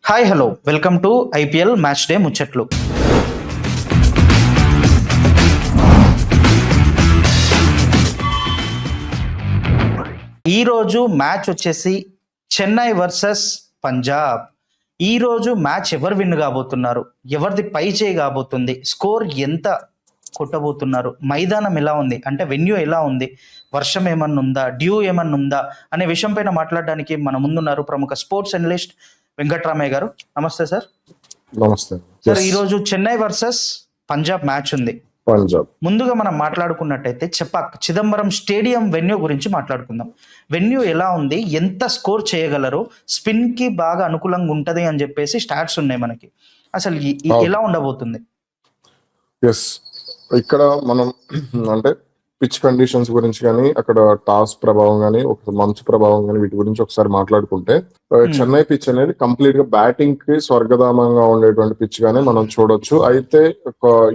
Hi hello welcome to IPL match day ముచ్చట్లు. ఈరోజు match వచ్చేసి చెన్నై వర్సెస్ పంజాబ్. ఈరోజు మ్యాచ్ ఎవరు విన్ కాబోతున్నారు, ఎవరిది పై చేయి కాబోతుంది, స్కోర్ ఎంత కొట్టబోతున్నారు, మైదానం ఎలా ఉంది, అంటే వెన్యూ ఎలా ఉంది, వర్షం ఏమన్నా ఉందా, డ్యూ ఏమన్నా ఉందా అనే విషయం పైన మాట్లాడడానికి మన ముందున్నారు ప్రముఖ స్పోర్ట్స్ అనలిస్ట్ వెంకట్రామయ్య గారు. నమస్తే సార్. నమస్తే సార్, ఈరోజు చెన్నై వర్సెస్ పంజాబ్ మ్యాచ్ ఉంది. పంజాబ్ ముందుగా మనం మాట్లాడుకున్నట్టయితే చెపాక్ చిదంబరం స్టేడియం వెన్యూ గురించి మాట్లాడుకుందాం. వెన్యూ ఎలా ఉంది, ఎంత స్కోర్ చేయగలరు, స్పిన్ కి బాగా అనుకూలంగా ఉంటది అని చెప్పేసి స్టాట్స్ ఉన్నాయి మనకి. అసలు ఎలా ఉండబోతుంది? ఎస్, ఇక్కడ మనం అంటే పిచ్ కండిషన్స్ గురించి కానీ, అక్కడ టాస్ ప్రభావం కానీ, ఒక మంచు ప్రభావం కానీ, వీటి గురించి ఒకసారి మాట్లాడుకుంటే చెన్నై పిచ్ అనేది కంప్లీట్ గా బ్యాటింగ్ కి స్వర్గధామంగా ఉండేటువంటి పిచ్ గానే మనం చూడొచ్చు. అయితే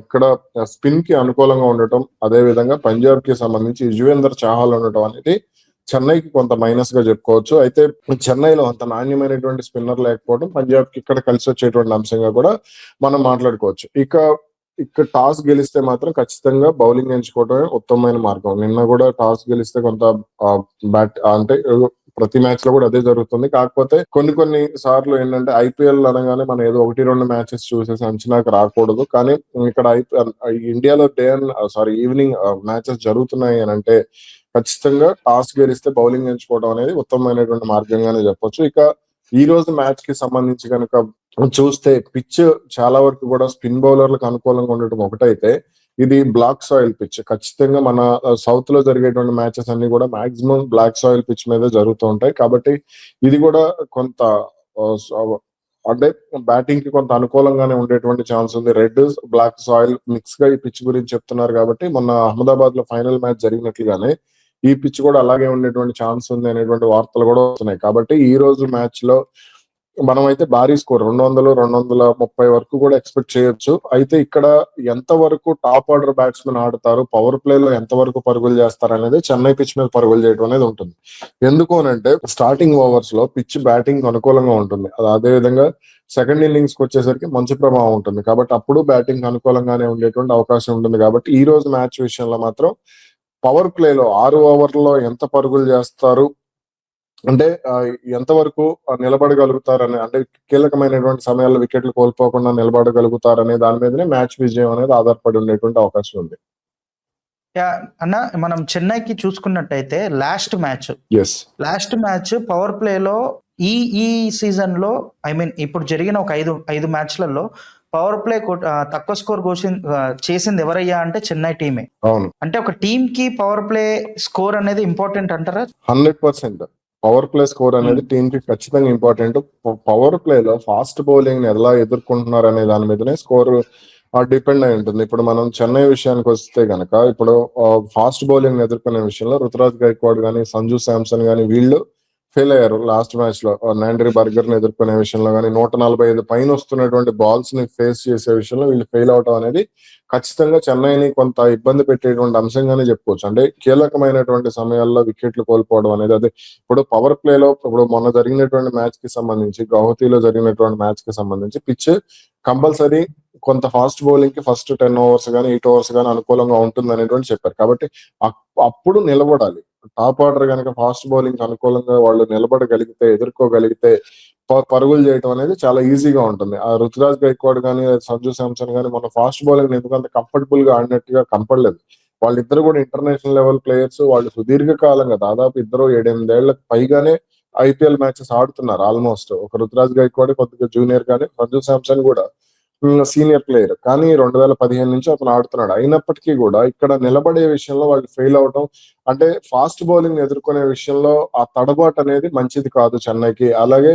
ఇక్కడ స్పిన్ కి అనుకూలంగా ఉండటం, అదే విధంగా పంజాబ్ కి సంబంధించి యుజ్వేందర్ చాహల్ ఉండటం అనేది చెన్నైకి కొంత మైనస్ గా చెప్పుకోవచ్చు. అయితే చెన్నైలో అంత నాణ్యమైనటువంటి స్పిన్నర్ లేకపోవడం పంజాబ్ కి ఇక్కడ కలిసి వచ్చేటువంటి అంశంగా కూడా మనం మాట్లాడుకోవచ్చు. ఇక్కడ టాస్ గెలిస్తే మాత్రం ఖచ్చితంగా బౌలింగ్ ఎంచుకోవడమే ఉత్తమమైన మార్గం. నిన్న కూడా టాస్ గెలిస్తే కొంత బ్యాట్ అంటే ప్రతి మ్యాచ్ లో కూడా అదే జరుగుతుంది. కాకపోతే కొన్ని సార్లు ఏంటంటే ఐపీఎల్ అనగానే మనం ఏదో 1-2 మ్యాచెస్ చూసేసి అంచనాకు రాకూడదు. కానీ ఇక్కడ ఇండియాలో ఈవినింగ్ మ్యాచెస్ జరుగుతున్నాయి అని అంటే ఖచ్చితంగా టాస్ గెలిస్తే బౌలింగ్ ఎంచుకోవడం అనేది ఉత్తమమైనటువంటి మార్గంగానే చెప్పొచ్చు. ఇక ఈ రోజు మ్యాచ్ కి సంబంధించి కనుక చూస్తే పిచ్ చాలా వరకు కూడా స్పిన్ బౌలర్లకు అనుకూలంగా ఉండటం ఒకటైతే, ఇది బ్లాక్ సాయిల్ పిచ్. ఖచ్చితంగా మన సౌత్ లో జరిగేటువంటి మ్యాచెస్ అన్ని కూడా మాక్సిమం బ్లాక్ సాయిల్ పిచ్ మీద జరుగుతూ ఉంటాయి. కాబట్టి ఇది కూడా కొంత అంటే బ్యాటింగ్ కి కొంత అనుకూలంగానే ఉండేటువంటి ఛాన్స్ ఉంది. రెడ్ బ్లాక్ సాయిల్ మిక్స్ గా ఈ పిచ్ గురించి చెప్తున్నారు కాబట్టి మొన్న అహ్మదాబాద్ లో ఫైనల్ మ్యాచ్ జరిగినట్లుగానే ఈ పిచ్ కూడా అలాగే ఉండేటువంటి ఛాన్స్ ఉంది అనేటువంటి వార్తలు కూడా వస్తున్నాయి. కాబట్టి ఈ రోజు మ్యాచ్ లో మనం అయితే భారీ స్కోర్ 200-230 వరకు కూడా ఎక్స్పెక్ట్ చేయొచ్చు. అయితే ఇక్కడ ఎంత వరకు టాప్ ఆర్డర్ బ్యాట్స్మెన్ ఆడతారు, పవర్ ప్లే లో ఎంత వరకు పరుగులు చేస్తారు అనేది చెన్నై పిచ్ మీద పరుగులు చేయడం అనేది ఉంటుంది. ఎందుకు అనంటే స్టార్టింగ్ ఓవర్స్ లో పిచ్ బ్యాటింగ్ అనుకూలంగా ఉంటుంది. అదే విధంగా సెకండ్ ఇన్నింగ్స్ కి వచ్చేసరికి మంచి ప్రభావం ఉంటుంది. కాబట్టి అప్పుడు బ్యాటింగ్ అనుకూలంగానే ఉండేటువంటి అవకాశం ఉంటుంది. కాబట్టి ఈ రోజు మ్యాచ్ విషయంలో మాత్రం పవర్ ప్లే లో 6 ఓవర్లలో ఎంత పరుగులు చేస్తారు, అంటే ఎంతవరకు నిలబడగలుగుతారని, అంటే కీలకమైనటువంటి సమయాల్లో వికెట్లు కోల్పోకుండా నిలబడగలుగుతారనే దాని మీదనే మ్యాచ్ విజయం అనేది ఆధారపడి ఉండేటువంటి అవకాశం ఉంది. అన్న, మనం చెన్నైకి చూసుకున్నట్టయితే లాస్ట్ మ్యాచ్ పవర్ ప్లేలో ఈ సీజన్ లో ఇప్పుడు జరిగిన ఒక ఐదు మ్యాచ్లలో పవర్ ప్లే తక్కువ స్కోర్ చేసింది ఎవరయ్యా అంటే చెన్నై టీమే. అవును, అంటే ఒక టీమ్ కి పవర్ ప్లే స్కోర్ అనేది ఇంపార్టెంట్ అంటారా? 100% పవర్ ప్లే స్కోర్ అనేది టీమ్ కి ఖచ్చితంగా ఇంపార్టెంట్. పవర్ ప్లే లో ఫాస్ట్ బౌలింగ్ ని ఎలా ఎదుర్కొంటున్నారు అనే దాని మీదనే స్కోర్ డిపెండ్ అయి ఉంటుంది. ఇప్పుడు మనం చెన్నై విషయానికి వస్తే గనక, ఇప్పుడు ఫాస్ట్ బౌలింగ్ ఎదుర్కొనే విషయంలో రుతురాజ్ గైక్వాడ్ గానీ, సంజు శాంసన్ గానీ వీళ్ళు ఫెయిల్ అయ్యారు లాస్ట్ మ్యాచ్ లో. నాండ్రీ బర్గర్ ని ఎదుర్కొనే విషయంలో కానీ, 145 పైన వస్తున్నటువంటి బాల్స్ ని ఫేస్ చేసే విషయంలో వీళ్ళు ఫెయిల్ అవడం అనేది ఖచ్చితంగా చెన్నైని కొంత ఇబ్బంది పెట్టేటువంటి అంశంగానే చెప్పుకోవచ్చు. అంటే కీలకమైనటువంటి సమయాల్లో వికెట్లు కోల్పోవడం అనేది. అదే ఇప్పుడు పవర్ ప్లేలో ఇప్పుడు మొన్న జరిగినటువంటి మ్యాచ్ కి సంబంధించి, గౌహతిలో జరిగినటువంటి మ్యాచ్ కి సంబంధించి పిచ్ కంపల్సరీ కొంత ఫాస్ట్ బౌలింగ్ కి ఫస్ట్ 10 ఓవర్స్ కానీ 8 ఓవర్స్ కానీ అనుకూలంగా ఉంటుంది అనేటువంటి చెప్పారు. కాబట్టి అప్పుడు నిలబడాలి. టాప్ ఆర్డర్ కనుక ఫాస్ట్ బౌలింగ్ అనుకూలంగా వాళ్ళు నిలబడగలిగితే, ఎదుర్కోగలిగితే పరుగులు చేయడం అనేది చాలా ఈజీగా ఉంటుంది. ఆ రుతురాజ్ గైక్వాడ్ కానీ, సంజు శాంసన్ కానీ మన ఫాస్ట్ బౌలింగ్ ఎందుకంత కంఫర్టబుల్ గా ఆడినట్టుగా కనపడలేదు. వాళ్ళిద్దరు కూడా ఇంటర్నేషనల్ లెవెల్ ప్లేయర్స్. వాళ్ళు సుదీర్ఘకాలంగా దాదాపు 7-8 ఏళ్లకు పైగానే ఐపీఎల్ మ్యాచెస్ ఆడుతున్నారు. ఆల్మోస్ట్ ఒక రుతురాజ్ గైక్వాడ్ కొద్దిగా జూనియర్ కానీ, సంజు శాంసన్ కూడా సీనియర్ ప్లేయర్. కానీ 2015 నుంచి అతను ఆడుతున్నాడు. అయినప్పటికీ కూడా ఇక్కడ నిలబడే విషయంలో వాళ్ళు ఫెయిల్ అవటం, అంటే ఫాస్ట్ బౌలింగ్ ఎదుర్కొనే విషయంలో ఆ తడబాటు అనేది మంచిది కాదు చెన్నైకి. అలాగే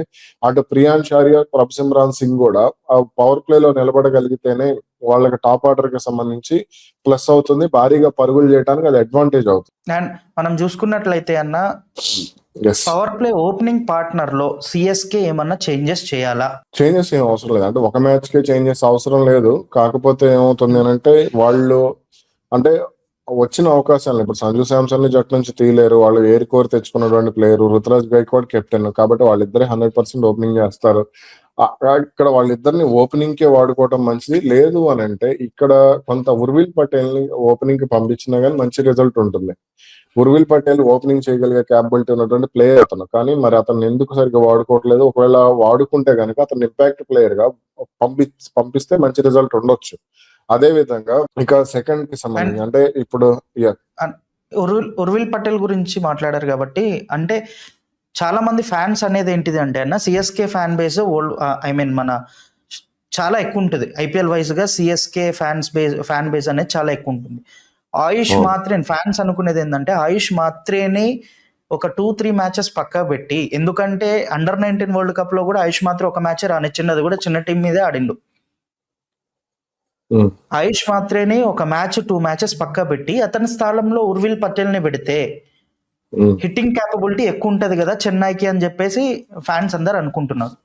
అటు ప్రియాన్ షారియా, ప్రభసిమ్రాన్ సింగ్ కూడా ఆ పవర్ ప్లే లో నిలబడగలిగితేనే వాళ్ళకి టాప్ ఆర్డర్ కి సంబంధించి ప్లస్ అవుతుంది. భారీగా పరుగులు చేయడానికి అది అడ్వాంటేజ్ అవుతుంది. అండ్ మనం చూసుకున్నట్లయితే అన్న, పవర్ ప్లే ఓపెనింగ్ పార్ట్నర్ లో సిఎస్కే ఏమన్నా చేంజెస్ చేయాలా? చేంజెస్ ఏం అవసరం లేదు. అంటే ఒక మ్యాచ్ కే చేంజెస్ అవసరం లేదు. కాకపోతే ఏమవుతుంది అంటే వాళ్ళు అంటే వచ్చిన అవకాశాలను ఇప్పుడు సంజు శాంసన్ ని జట్టు నుంచి తీయలేరు. వాళ్ళు ఏరి కోరి తెచ్చుకున్నటువంటి ప్లేయర్ రుతురాజ్ గైక్వాడ్ కెప్టెన్. కాబట్టి వాళ్ళిద్దరే 100% ఓపెనింగ్ చేస్తారు. ఇక్కడ వాళ్ళిద్దరిని ఓపెనింగ్ కే వాడుకోవటం మంచిది. లేదు అని అంటే ఇక్కడ కొంత ఉర్విల్ పటేల్ ని ఓపెనింగ్ కి పంపించినా గానీ మంచి రిజల్ట్ ఉంటుంది. ఉర్విల్ పటేల్ ఓపెనింగ్ చేయగలిగే క్యాపబిలిటీ ఉన్నటువంటి ప్లేయర్ అతను. కానీ మరి అతన్ని ఎందుకు సరిగ్గా వాడుకోవట్లేదు? ఒకవేళ వాడుకుంటే గనుక అతను ఇంపాక్ట్ ప్లేయర్ గా పంపిస్తే మంచి రిజల్ట్ ఉండొచ్చు. అదే విధంగా ఇక సెకండ్ కి సంబంధించి అంటే ఇప్పుడు ఉర్విల్ పటేల్ గురించి మాట్లాడారు కాబట్టి, అంటే చాలా మంది ఫ్యాన్స్ అనేది ఏంటిది అంటే అన్న సిఎస్కే ఫ్యాన్ బేస్ మన చాలా ఎక్కువ ఉంటుంది. ఐపీఎల్ వైజ్ గా సిఎస్కే ఫ్యాన్ బేస్ అనేది చాలా ఎక్కువ ఉంటుంది. ఆయుష్ మాత్రే ఫ్యాన్స్ అనుకునేది ఏంటంటే ఆయుష్ మాత్రేని ఒక 2-3 మ్యాచెస్ పక్కా పెట్టి, ఎందుకంటే అండర్-19 వరల్డ్ కప్ లో కూడా ఆయుష్ మాత్రం ఒక మ్యాచ్ రానిచ్చినది కూడా చిన్న టీం మీదే ఆడిండు. ఆయుష్ మాత్రేని ఒక మ్యాచ్ 2 మ్యాచెస్ పక్కా పెట్టి అతని స్థానంలో ఉర్విల్ పటేల్ ని పెడితే హిట్టింగ్ క్యాపబిలిటీ ఎక్కువ ఉంటది కదా చెన్నైకి అని చెప్పేసి ఫ్యాన్స్ అందరు అనుకుంటున్నారు.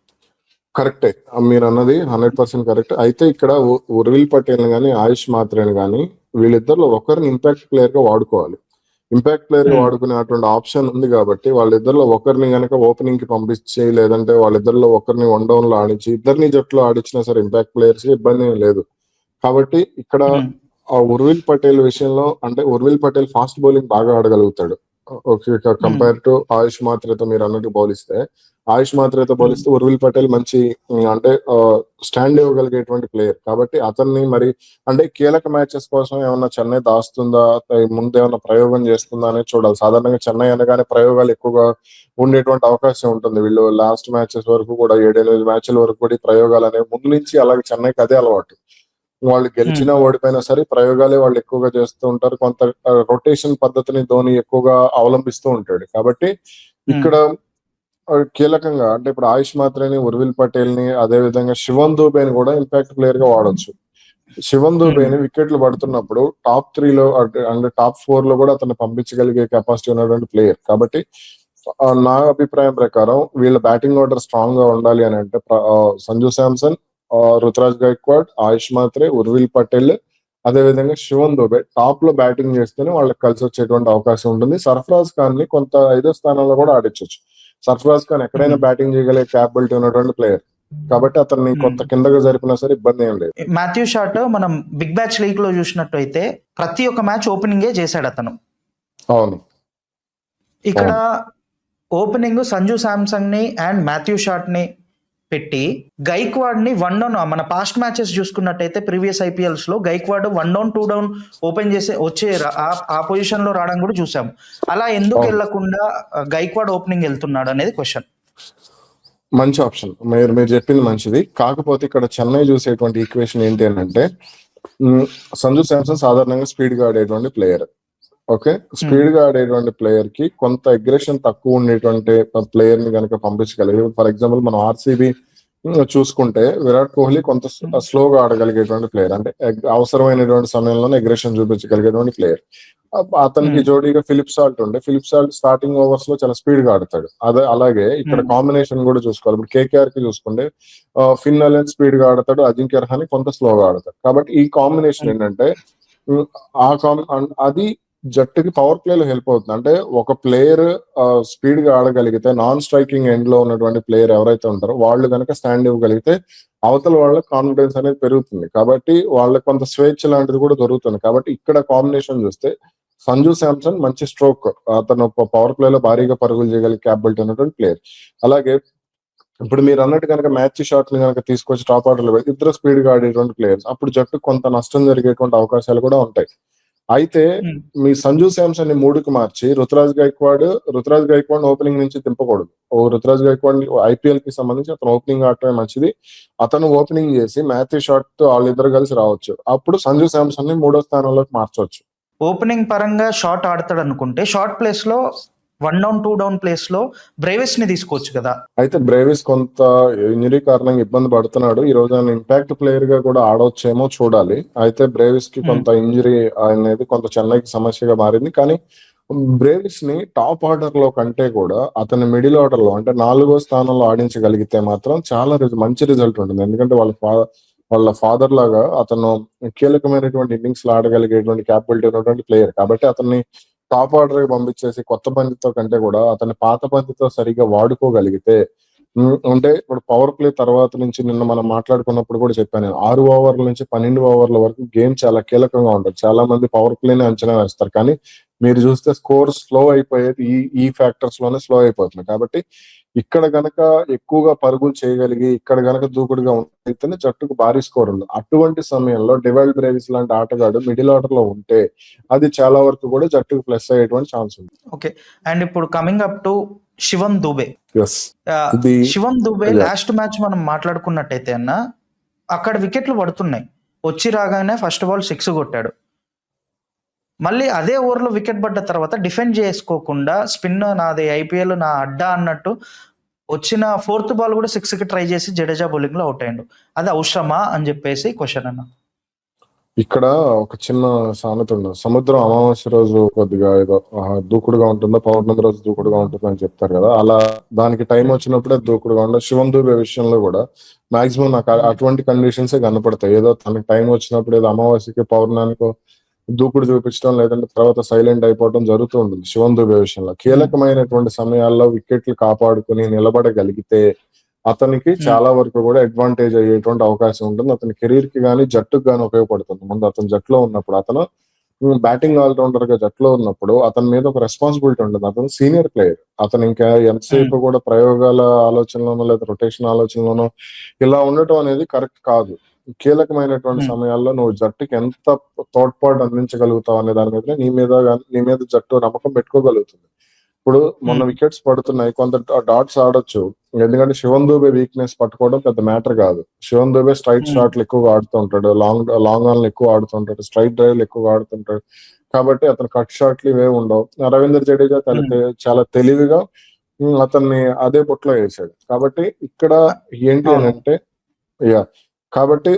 కరెక్టే, మీరు అన్నది 100% కరెక్ట్. అయితే ఇక్కడ ఉర్విల్ పటేల్ గానీ ఆయుష్ మాత్రేని గానీ వీళ్ళిద్దరిలో ఒకరిని ఇంపాక్ట్ ప్లేయర్ గా వాడుకోవాలి. ఇంపాక్ట్ ప్లేయర్ గా వాడుకునేటువంటి ఆప్షన్ ఉంది కాబట్టి వాళ్ళిద్దరిలో ఒకరిని గనక ఓపెనింగ్ కి పంపించి, లేదంటే వాళ్ళిద్దరిలో ఒకరిని వన్ డౌన్ లో ఆడించి, ఇద్దరిని జట్టులో ఆడించినా సరే ఇంపాక్ట్ ప్లేయర్స్ ఇబ్బంది ఏం లేదు. కాబట్టి ఇక్కడ ఆ ఉర్విల్ పటేల్ విషయంలో అంటే ఉర్విల్ పటేల్ ఫాస్ట్ బౌలింగ్ బాగా ఆడగలుగుతాడు. ఓకే, కంపేర్ టు ఆయుష్ మాత్రేతో మీరు అన్నట్టు బౌలిస్తే ఉర్విల్ పటేల్ మంచి అంటే స్టాండ్ ఇవ్వగలిగేటువంటి ప్లేయర్. కాబట్టి అతన్ని మరి అంటే కీలక మ్యాచెస్ కోసం ఏమన్నా చెన్నై దాస్తుందా, ముందేమన్నా ప్రయోగం చేస్తుందా అనేది చూడాలి. సాధారణంగా చెన్నై అనగానే ప్రయోగాలు ఎక్కువగా ఉండేటువంటి అవకాశం ఉంటుంది. వీళ్ళు లాస్ట్ మ్యాచెస్ వరకు కూడా 7-8 మ్యాచ్ల వరకు కూడా ప్రయోగాలు అనేవి ముందు నుంచి అలాగే చెన్నైకి అదే అలవాటు. వాళ్ళు గెలిచినా ఓడిపోయినా సరే ప్రయోగాలే వాళ్ళు ఎక్కువగా చేస్తూ ఉంటారు. కొంత రొటేషన్ పద్ధతిని ధోని ఎక్కువగా అవలంబిస్తూ ఉంటాడు. కాబట్టి ఇక్కడ కీలకంగా అంటే ఇప్పుడు ఆయుష్ మాత్రేని, ఉర్విల్ పటేల్ ని, అదే విధంగా శివన్ దూబేని కూడా ఇంపాక్ట్ ప్లేయర్ గా వాడొచ్చు. శివన్ దూబేని వికెట్లు పడుతున్నప్పుడు టాప్ 3 లో అంటే టాప్ 4 లో కూడా అతను పంపించగలిగే కెపాసిటీ ఉన్నటువంటి ప్లేయర్. కాబట్టి నా అభిప్రాయం ప్రకారం వీళ్ళ బ్యాటింగ్ ఆర్డర్ స్ట్రాంగ్ గా ఉండాలి అని అంటే సంజు శాంసన్, రుతురాజ్ గైక్వాడ్, ఆయుష్ మాత్రే, ఉర్విల్ పటేల్, అదే విధంగా శివన్ దూబే టాప్ లో బ్యాటింగ్ చేస్తేనే వాళ్ళకి కలిసి వచ్చేటువంటి అవకాశం ఉంటుంది. సర్ఫరాజ్ ఖాన్ ని కొంత 5వ స్థానంలో కూడా ఆడించవచ్చు. సర్ఫరాజ్ ఖాన్ ఎక్కడైనా బ్యాటింగ్ చేయగలిగే క్యాపబిలిటీ ఉన్నటువంటి ప్లేయర్ కాబట్టి అతన్ని కొంత కిందగా జరిపినా సరే ఇబ్బంది ఏం లేదు. మాథ్యూ షాట్ మనం బిగ్ బ్యాచ్ లీగ్ లో చూసినట్టు అయితే ప్రతి ఒక్క మ్యాచ్ ఓపెనింగే చేశాడు అతను. అవును, ఇక్కడ ఓపెనింగ్ సంజు శాంసంగ్ ని అండ్ మాథ్యూ షాట్ ని పెట్టి గైక్వాడ్ ని 1 డౌన్, మన పాస్ట్ మ్యాచెస్ చూసుకున్నట్టయితే ప్రీవియస్ ఐపీఎల్స్ లో గైక్వాడ్ 1 డౌన్ 2 డౌన్ ఓపెన్ చేసి వచ్చే ఆ పొజిషన్ లో రావడం కూడా చూసాం. అలా ఎందుకు వెళ్లకుండా గైక్వాడ్ ఓపెనింగ్ వెళ్తున్నాడు అనేది క్వశ్చన్. మంచి ఆప్షన్, మీరు చెప్పింది మంచిది. కాకపోతే ఇక్కడ చెన్నై చూసేటువంటి ఈక్వేషన్ ఏంటి అని అంటే సంజు శాంసన్ సాధారణంగా స్పీడ్ గా ఆడేటువంటి ప్లేయర్. ఓకే, స్పీడ్ గా ఆడేటువంటి ప్లేయర్ కి కొంత అగ్రెషన్ తక్కువ ఉండేటువంటి ప్లేయర్ ని కనుక పంపించగలిగి, ఫర్ ఎగ్జాంపుల్ మనం ఆర్సీబీ చూసుకుంటే విరాట్ కోహ్లీ కొంత స్లోగా ఆడగలిగేటువంటి ప్లేయర్, అంటే అవసరమైనటువంటి సమయంలోనే అగ్రెషన్ చూపించగలిగేటువంటి ప్లేయర్. అతనికి జోడీగా ఫిలిప్ సాల్ట్ ఉండే, ఫిలిప్ సాల్ట్ స్టార్టింగ్ ఓవర్స్ లో చాలా స్పీడ్ గా ఆడతాడు. అలాగే ఇక్కడ కాంబినేషన్ కూడా చూసుకోవాలి. ఇప్పుడు కేకేఆర్ కి చూసుకుంటే ఫిన్ అలెన్ స్పీడ్ గా ఆడతాడు, అజింక్య రహానే కొంత స్లోగా ఆడతాడు. కాబట్టి ఈ కాంబినేషన్ ఏంటంటే అది జట్టుకి పవర్ ప్లేలో హెల్ప్ అవుతుంది. అంటే ఒక ప్లేయర్ స్పీడ్ గా ఆడగలిగితే నాన్ స్ట్రైకింగ్ ఎండ్ లో ఉన్నటువంటి ప్లేయర్ ఎవరైతే ఉంటారో వాళ్ళు కనుక స్టాండ్ ఇవ్వగలిగితే అవతల వాళ్ళ కాన్ఫిడెన్స్ అనేది పెరుగుతుంది. కాబట్టి వాళ్ళకి కొంత స్వేచ్ఛ లాంటిది కూడా దొరుకుతుంది. కాబట్టి ఇక్కడ కాంబినేషన్ చూస్తే సంజు శాంసన్ మంచి స్ట్రోక్, అతను పవర్ ప్లేలో భారీగా పరుగులు చేయగలిగే క్యాపబిలిటీ ఉన్నటువంటి ప్లేయర్. అలాగే ఇప్పుడు మీరు అన్నట్టు కనుక మ్యాచ్ షాట్ ని కనుక తీసుకొచ్చి టాప్ ఆర్డర్ లో పెట్టి ఇద్దరు స్పీడ్ గా ఆడేటువంటి ప్లేయర్స్, అప్పుడు జట్టు కొంత నష్టం జరిగేటువంటి అవకాశాలు కూడా ఉంటాయి. అయితే మీ సంజు శాంసన్ ని 3కి మార్చి రుతురాజ్ గైక్వాడ్ ఓపెనింగ్ నుంచి దింపకూడదు. రుతురాజ్ గైక్వాడ్ ఐపీఎల్ కి సంబంధించి అతను ఓపెనింగ్ ఆడటమే మంచిది. అతను ఓపెనింగ్ చేసి మాథ్యూ షాట్ తో వాళ్ళిద్దరు కలిసి రావచ్చు. అప్పుడు సంజు శాంసన్ ని 3వ స్థానంలోకి మార్చవచ్చు. ఓపెనింగ్ పరంగా షాట్ ఆడతాడు అనుకుంటే షార్ట్ ప్లేస్ లో 1 డౌన్ 2 డౌన్ ప్లేస్ లో బ్రేవిస్ ని తీసుకోవచ్చు కదా. అయితే బ్రేవిస్ కొంత ఇంజరీ కారణంగా ఇబ్బంది పడుతున్నాడు. ఈ రోజు ఆయన ఇంపాక్ట్ ప్లేయర్ గా కూడా ఆడవచ్చేమో చూడాలి. అయితే బ్రేవిస్ కి కొంత ఇంజరీ అనేది కొంత చెన్నైకి సమస్యగా మారింది. కానీ బ్రేవిస్ ని టాప్ ఆర్డర్ లో కంటే కూడా అతని మిడిల్ ఆర్డర్ లో అంటే 4వ స్థానంలో ఆడించగలిగితే మాత్రం చాలా మంచి రిజల్ట్ ఉంటుంది. ఎందుకంటే వాళ్ళ ఫాదర్ లాగా అతను కీలకమైనటువంటి ఇన్నింగ్స్ లో ఆడగలిగేటువంటి క్యాపబిలిటీ ఉన్నటువంటి ప్లేయర్. కాబట్టి అతన్ని టాప్ ఆర్డర్ పంపించేసి కొత్త బంతితో కంటే కూడా అతని పాత బంతితో సరిగా వాడుకోగలిగితే అంటే ఇప్పుడు పవర్ ప్లే తర్వాత నుంచి నిన్న మనం మాట్లాడుకున్నప్పుడు కూడా చెప్పాను నేను. 6 ఓవర్ల నుంచి 12 ఓవర్ల వరకు గేమ్ చాలా కీలకంగా ఉంటది. చాలా మంది పవర్ ప్లేని అంచనా వేస్తారు. కానీ మీరు చూస్తే స్కోర్ స్లో అయిపోయేది ఈ ఫ్యాక్టర్స్ లోనే స్లో అయిపోతుంది. కాబట్టి ఇక్కడ గనక ఎక్కువగా పరుగులు చేయగలిగి ఇక్కడ గనక దూకుడుగా ఉంటేనే జట్టుకు భారీ స్కోర్ ఉంది. అటువంటి సమయంలో డివైడ్ బ్రేవిస్ లాంటి ఆటగాడు మిడిల్ ఆర్డర్ లో ఉంటే అది చాలా వరకు కూడా జట్టుకు ప్లస్ అయ్యేటువంటి ఛాన్స్ ఉంది. ఓకే. అండ్ ఇప్పుడు coming up to Shivam Dube. Yes ఇది Shivam Dube Yeah. Last match మనం మాట్లాడుకున్నట్టయితే అన్న అక్కడ వికెట్లు పడుతున్నాయి. వచ్చి రాగానే ఫస్ట్ బాల్ 6 కొట్టాడు. మళ్ళీ అదే ఓవర్లో వికెట్ పడ్డ తర్వాత డిఫెండ్ చేసుకోకుండా స్పిన్ నాది ఐపీఎల్ నా అడ్డా అన్నట్టు వచ్చిన 4th బాల్ కూడా 6కి ట్రై చేసి జడేజా బౌలింగ్ లో అవుట్ అయ్యాడు. అది అవసరమా అని చెప్పేసి క్వశ్చన్ అన్న. ఇక్కడ ఒక చిన్న సామెత ఉండదు. సముద్రం అమావాస్య రోజు కొద్దిగా ఏదో దూకుడుగా ఉంటుందో, పౌర్ణమి రోజు దూకుడుగా ఉంటుందో అని చెప్తారు కదా. అలా దానికి టైం వచ్చినప్పుడే దూకుడుగా ఉండదు. శివం దూబే విషయంలో కూడా మాక్సిమం నాకు అటువంటి కండిషన్స్ కనపడతాయి. ఏదో తనకి టైం వచ్చినప్పుడు ఏదో అమావాస్యకి పౌర్ణానికో దూకుడు చూపించడం, లేదంటే తర్వాత సైలెంట్ అయిపోవడం జరుగుతూ ఉంటుంది శివం దూబే విషయంలో. కీలకమైనటువంటి సమయాల్లో వికెట్లు కాపాడుకుని నిలబడగలిగితే అతనికి చాలా వరకు కూడా అడ్వాంటేజ్ అయ్యేటువంటి అవకాశం ఉంటుంది. అతని కెరీర్ కి కానీ జట్టుకు కానీ ఉపయోగపడుతుంది. ముందు అతను జట్టులో ఉన్నప్పుడు, అతను బ్యాటింగ్ ఆల్రౌండర్ గా జట్టులో ఉన్నప్పుడు అతని మీద ఒక రెస్పాన్సిబిలిటీ ఉంటుంది. అతను సీనియర్ ప్లేయర్. అతను ఇంకా ఎంతసేపు కూడా ప్రయోగాల ఆలోచనలోనో లేదా రొటేషన్ ఆలోచనలోనో ఇలా ఉండటం అనేది కరెక్ట్ కాదు. కీలకమైనటువంటి సమయాల్లో నువ్వు జట్టుకి ఎంత తోడ్పాటు అందించగలుగుతావు అనే దాని మీద నీ మీద జట్టు నమ్మకం పెట్టుకోగలుగుతుంది. ఇప్పుడు మొన్న వికెట్స్ పడుతున్నాయి, కొంత డాట్స్ ఆడొచ్చు. ఎందుకంటే శివం దూబే వీక్నెస్ పట్టుకోవడం పెద్ద మ్యాటర్ కాదు. శివం దూబే స్ట్రైట్ షాట్లు ఎక్కువగా ఆడుతుంటాడు, లాంగ్ ఆన్ ఎక్కువ ఆడుతుంటాడు, స్ట్రైట్ డ్రైవ్ ఎక్కువగా ఆడుతుంటాడు. కాబట్టి అతను కట్ షాట్లు ఇవే ఉండవు. రవీంద్ర జడేజా చాలా తెలివిగా అతన్ని అదే బొట్లో వేసాడు. కాబట్టి ఇక్కడ ఏంటి అని అంటే కాబట్టి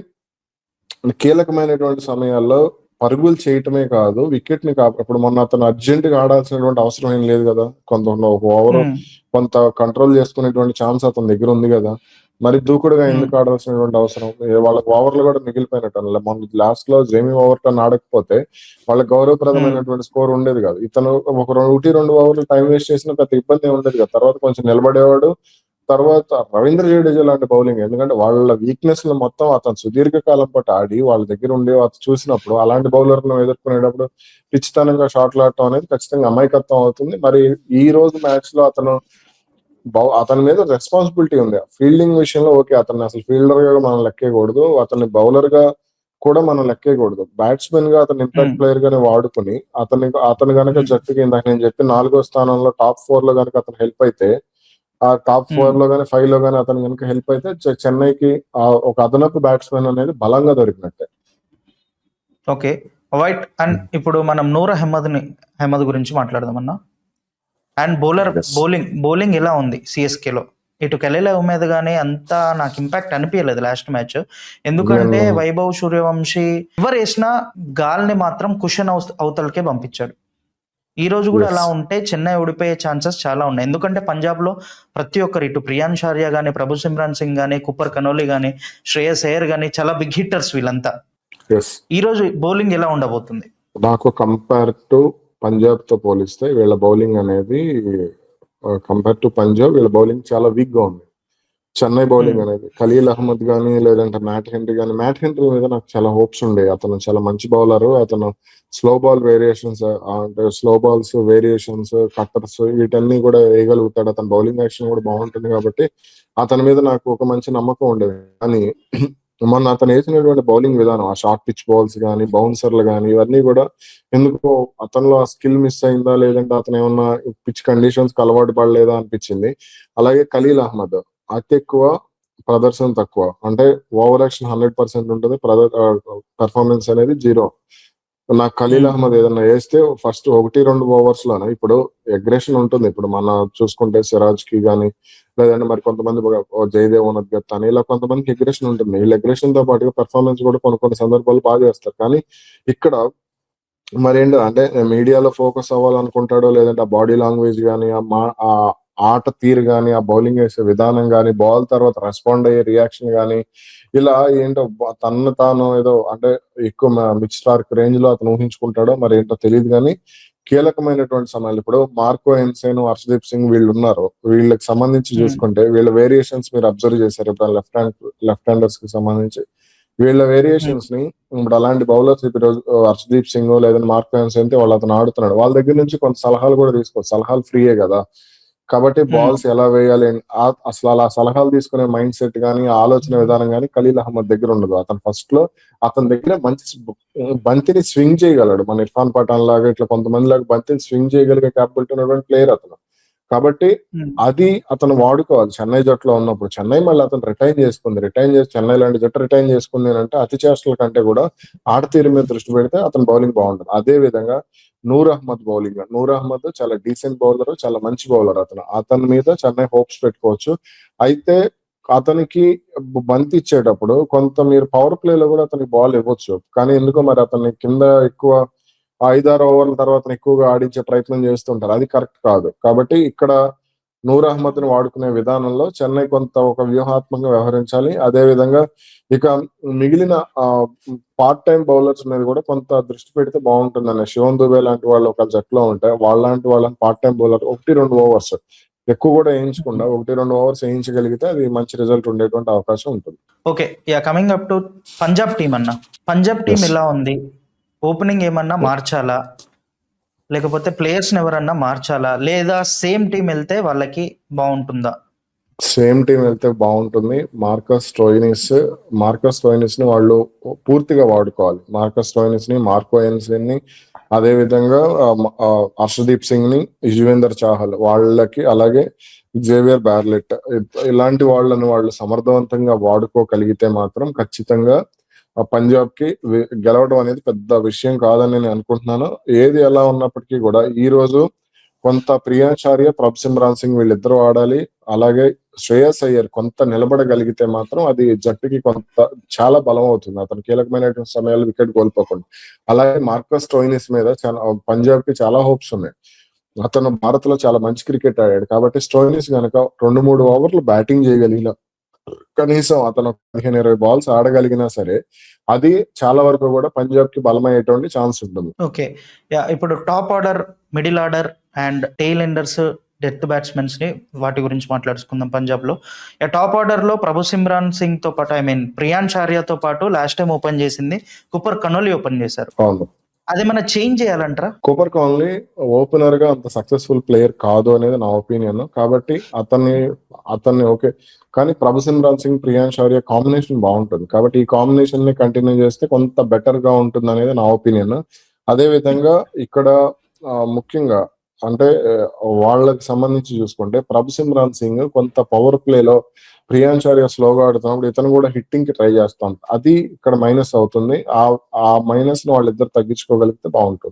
కీలకమైనటువంటి సమయాల్లో పరుగులు చేయటమే కాదు, వికెట్ ని ఇప్పుడు మొన్న అతను అర్జెంట్ గా ఆడాల్సినటువంటి అవసరం ఏం లేదు కదా. ఒక ఓవర్ కొంత కంట్రోల్ చేసుకునేటువంటి ఛాన్స్ అతని దగ్గర ఉంది కదా. మరి దూకుడుగా ఎందుకు ఆడాల్సినటువంటి అవసరం? వాళ్ళకి ఓవర్లు కూడా మిగిలిపోయినట్టు. మొన్న లాస్ట్ లో జేమీ ఓవర్ టర్న్ ఆడకపోతే వాళ్ళకి గౌరవప్రదమైనటువంటి స్కోర్ ఉండేది కాదు. ఇతను ఒక 1-2 ఓవర్లు టైం వేస్ట్ చేసిన పెద్ద ఇబ్బంది ఉండేది కదా. తర్వాత కొంచెం నిలబడేవాడు. తర్వాత రవీంద్ర జడేజా లాంటి బౌలింగ్, ఎందుకంటే వాళ్ళ వీక్నెస్ లో మొత్తం అతను సుదీర్ఘకాలం పాటు ఆడి వాళ్ళ దగ్గర ఉండే అతను చూసినప్పుడు అలాంటి బౌలర్లను ఎదుర్కొనేటప్పుడు పిచ్చితనంగా షాట్లు ఆడటం అనేది ఖచ్చితంగా అమాయకత్వం అవుతుంది. మరి ఈ రోజు మ్యాచ్ లో అతని మీద రెస్పాన్సిబిలిటీ ఉంది. ఫీల్డింగ్ విషయంలో ఓకే, అతన్ని అసలు ఫీల్డర్ గా మనం లెక్కేయకూడదు, అతన్ని బౌలర్ గా కూడా మనం లెక్కేయకూడదు. బ్యాట్స్మెన్ గా అతను ఇంపాక్ట్ ప్లేయర్ గానే వాడుకుని అతను గనక జట్టుకి ఇందాక నేను చెప్పి 4వ స్థానంలో టాప్ 4 లో గనక అతను హెల్ప్ అయితే, ఆ టాప్ 4 లో గానీ 5 లో గానీ అతను కనుక హెల్ప్ అయితే చెన్నైకి ఒక అదనపు బ్యాట్స్మెన్ అనేది బలంగా దొరికినట్టే. Okay white. అండ్ ఇప్పుడు మనం నూర్ అహ్మద్ గురించి మాట్లాడదామన్నా. అండ్ బౌలింగ్ ఎలా ఉంది సిఎస్కే లో? ఇటు కెలెల మీద గానీ అంతా నాకు ఇంపాక్ట్ అనిపించలేదు లాస్ట్ మ్యాచ్. ఎందుకంటే వైభవ్ సూర్యవంశీ ఎవరు వేసినా గాల్ని మాత్రం కుషన్ అవతలకే పంపించాడు. ఈ రోజు కూడా అలా ఉంటే చెన్నై ఓడిపోయే ఛాన్సెస్ చాలా ఉన్నాయి. ఎందుకంటే పంజాబ్ లో ప్రతి ఒక్కరు, ఇటు ప్రియాన్ షారియా గానీ, ప్రభు సిమ్రాన్ సింగ్ గానీ, కుప్పర్ కనోలి గానీ, శ్రేయస్ అయ్యర్ గానీ చాలా బిగ్ హిట్టర్స్ వీళ్ళంతా. ఈ రోజు బౌలింగ్ ఎలా ఉండబోతుంది? నాకు కంపేర్ టు పంజాబ్ తో పోలిస్తే వీళ్ళ బౌలింగ్ అనేది వీళ్ళ బౌలింగ్ చాలా వీక్ గా ఉంది. చెన్నై బౌలింగ్ అనేది ఖలీల్ అహ్మద్ గానీ లేదంటే మ్యాట్ హెన్రీ మీద నాకు చాలా హోప్స్ ఉండే. అతను చాలా మంచి బౌలర్. అతను స్లో బాల్ వేరియేషన్స్, అంటే స్లో బాల్స్ వేరియేషన్స్, కట్టర్స్ వీటన్ని కూడా వేయగలుగుతాడు. అతని బౌలింగ్ యాక్షన్ కూడా బాగుంటుంది. కాబట్టి అతని మీద నాకు ఒక మంచి నమ్మకం ఉండేది. కానీ మొన్న అతను వేసినటువంటి బౌలింగ్ విధానం, ఆ షార్ట్ పిచ్ బాల్స్ కానీ, బౌన్సర్లు కానీ, ఇవన్నీ కూడా ఎందుకో అతనిలో ఆ స్కిల్ మిస్ అయిందా, లేదంటే అతను ఏమన్నా పిచ్ కండిషన్స్ కి అలవాటు పడలేదా అనిపించింది. అలాగే ఖలీల్ అహ్మద్ అతి ఎక్కువ, ప్రదర్శన తక్కువ. అంటే ఓవర్ యాక్షన్ 100% ఉంటుంది, పెర్ఫార్మెన్స్ అనేది 0. నాకు ఖలీల్ అహ్మద్ ఏదన్నా వేస్తే ఫస్ట్ 1-2 ఓవర్స్ లోనే, ఇప్పుడు అగ్రెషన్ ఉంటుంది. ఇప్పుడు మన చూసుకుంటే సిరాజ్ కి గానీ, లేదంటే మరి కొంతమంది జయదేవ్ ఉన్నద్గత్ అని ఇలా కొంతమందికి అగ్రెషన్ ఉంటుంది. వీళ్ళ అగ్రెషన్ తో పాటుగా పెర్ఫార్మెన్స్ కూడా కొన్ని సందర్భాలు బాగా చేస్తారు. కానీ ఇక్కడ మరేంటో అంటే మీడియాలో ఫోకస్ అవ్వాలనుకుంటాడో, లేదంటే ఆ బాడీ లాంగ్వేజ్ కానీ, ఆట తీరు గాని, ఆ బౌలింగ్ వేసే విధానం గాని, బాల్ తర్వాత రెస్పాండ్ అయ్యే రియాక్షన్ గాని, ఇలా ఏంటో తనను తాను ఏదో అంటే ఎక్కువ మిచ్ స్టార్క్ రేంజ్ లో అతను ఊహించుకుంటాడో మరి ఏంటో తెలియదు కానీ కీలకమైనటువంటి సమయాలు ఇప్పుడు మార్కో ఎన్సేన్, హర్షదీప్ సింగ్ వీళ్ళు ఉన్నారు. వీళ్ళకి సంబంధించి చూసుకుంటే వీళ్ళ వేరియేషన్స్ మీరు అబ్జర్వ్ చేశారు ఇప్పుడు లెఫ్ట్ హ్యాండర్స్ కి సంబంధించి వీళ్ళ వేరియేషన్స్ ని ఇప్పుడు అలాంటి బౌలర్స్ ఇప్పుడు హర్షదీప్ సింగ్ లేదా మార్కో ఎన్సేన్ వాళ్ళు అతను ఆడుతున్నాడు. వాళ్ళ దగ్గర నుంచి కొంత సలహాలు కూడా తీసుకోవచ్చు. సలహాలు ఫ్రీయే కదా, కాబట్టి బాల్స్ ఎలా వేయాలి అసలు అలా సలహాలు తీసుకునే మైండ్ సెట్ గానీ ఆలోచన విధానం గానీ ఖలీల్ అహ్మద్ దగ్గర ఉండదు. అతను ఫస్ట్ లో అతని దగ్గర మంచి బంతిని స్వింగ్ చేయగలడు. మన ఇర్ఫాన్ పఠాన్ లాగా ఇట్లా కొంతమంది లాగా బంతిని స్వింగ్ చేయగలిగే క్యాపబిలిటీ ఉన్నటువంటి ప్లేయర్ అతను. కాబట్టి అది అతను వాడుకోవాలి. చెన్నై జట్టులో ఉన్నప్పుడు చెన్నై మళ్ళీ అతను రిటైన్ చేసి చెన్నై లాంటి జట్టు రిటైన్ చేసుకుంది అంటే అతి చేష్టల కంటే కూడా ఆటతీరు మీద దృష్టి పెడితే అతను బౌలింగ్ బాగుంటుంది. అదే విధంగా నూర్ అహ్మద్ చాలా డీసెంట్ బౌలర్, చాలా మంచి బౌలర్. అతని మీద చెన్నై హోప్స్ పెట్టుకోవచ్చు. అయితే అతనికి బంతి ఇచ్చేటప్పుడు కొంత మీరు పవర్ ప్లేలో కూడా అతనికి బాల్ ఇవ్వచ్చు. కానీ ఎందుకో మరి అతన్ని కింద ఎక్కువ 5-6 ఓవర్ల తర్వాత ఎక్కువగా ఆడించే ప్రయత్నం చేస్తుంటారు. అది కరెక్ట్ కాదు. కాబట్టి ఇక్కడ నూర్ అహ్మద్ ని వాడుకునే విధానంలో చెన్నై కొంత ఒక వ్యూహాత్మకంగా వ్యవహరించాలి. అదే విధంగా ఇక మిగిలిన పార్ట్ టైం బౌలర్స్ మీద కూడా కొంత దృష్టి పెడితే బాగుంటుందని. శివన్ దుబే లాంటి వాళ్ళు ఒక జట్లో ఉంటే వాళ్ళంటి వాళ్ళని పార్ట్ టైం బౌలర్ 1-2 ఓవర్స్ ఎక్కువ కూడా వేయించకుండా 1-2 ఓవర్స్ వేయించగలిగితే అది మంచి రిజల్ట్ ఉండేటువంటి అవకాశం ఉంటుంది. Okay, coming up to Punjab team అన్న. పంజాబ్ టీం ఎలా ఉంది? ఓపెనింగ్ ఏమన్నా మార్చాలా, లేకపోతే ప్లేయర్స్ ఎవరన్నా మార్చాలా, లేదా సేమ్ టీం వెళ్తే వాళ్ళకి బాగుంటుందా? సేమ్ టీం వెళ్తే బాగుంటుంది. మార్కస్ స్టోయినిస్ ని వాళ్ళు పూర్తిగా వాడుకోవాలి. మార్కస్ స్టోయినిస్ ని, మార్కో ఎన్సేన్ ని, అదే విధంగా హర్షదీప్ సింగ్ ని, యుజ్వేందర్ చాహల్ వాళ్ళకి, అలాగే జేవియర్ బార్లెట్ ఇలాంటి వాళ్ళని వాళ్ళు సమర్థవంతంగా వాడుకోగలిగితే మాత్రం ఖచ్చితంగా పంజాబ్ కి గెలవడం అనేది పెద్ద విషయం కాదని నేను అనుకుంటున్నాను. ఏది ఎలా ఉన్నప్పటికీ కూడా ఈ రోజు కొంత ప్రియాంచార్య, ప్రభ్-సిమ్రాన్ సింగ్ వీళ్ళిద్దరూ ఆడాలి. అలాగే శ్రేయస్ అయ్యర్ కొంత నిలబడగలిగితే మాత్రం అది జట్టుకి కొంత చాలా బలం అవుతుంది. అతను కీలకమైనటువంటి సమయాల్లో వికెట్ కోల్పోకుండా. అలాగే మార్కస్ స్టోయినిస్ మీద పంజాబ్ కి చాలా హోప్స్ ఉన్నాయి. అతను భారత్ లో చాలా మంచి క్రికెట్ ఆడాడు. కాబట్టి స్టోయినిస్ గనక 2-3 ఓవర్లు బ్యాటింగ్ చేయగలిగిన, కనీసం అతను 15-20 బాల్స్ ఆడగలిగినా సరే అది చాలా వరకు కూడా పంజాబ్ కి బలమయ్యేటువంటి ఛాన్స్ ఉంటుంది. ఓకే, ఇప్పుడు top order, middle order and tail Ender, death batsmen ని వాటి గురించి మాట్లాడుకుందాం. పంజాబ్ లో టాప్ ఆర్డర్ లో ప్రభ్-సిమ్రాన్ సింగ్ తో పాటు ప్రియాంచార్యతో పాటు లాస్ట్ టైం ఓపెన్ చేసింది కుపర్ కనోలి ఓపెన్ చేశారు. అదేమన్నా చేంజ్ చేయాలంటారా? కూపర్ కాన్లీ ఓపెనర్ గా అంత సక్సెస్ఫుల్ ప్లేయర్ కాదు అనేది నా ఒపీనియన్. కాబట్టి అతన్ని ఓకే, కానీ ప్రభ్-సిమ్రాన్ సింగ్, ప్రియాంచార్య కాంబినేషన్ బాగుంటుంది. కాబట్టి ఈ కాంబినేషన్ ని కంటిన్యూ చేస్తే కొంత బెటర్ గా ఉంటుంది అనేది నా ఒపీనియన్. అదే విధంగా ఇక్కడ ముఖ్యంగా అంటే వాళ్ళకి సంబంధించి చూసుకుంటే ప్రభ్-సిమ్రాన్ సింగ్ కొంత పవర్ ప్లేలో ప్రియాంచార్య స్లోగా ఆడుతున్నప్పుడు ఇతను కూడా హిట్టింగ్ కి ట్రై చేస్తాం. అది ఇక్కడ మైనస్ అవుతుంది. ఆ మైనస్ ని వాళ్ళిద్దరు తగ్గించుకోగలిగితే బాగుంటుంది.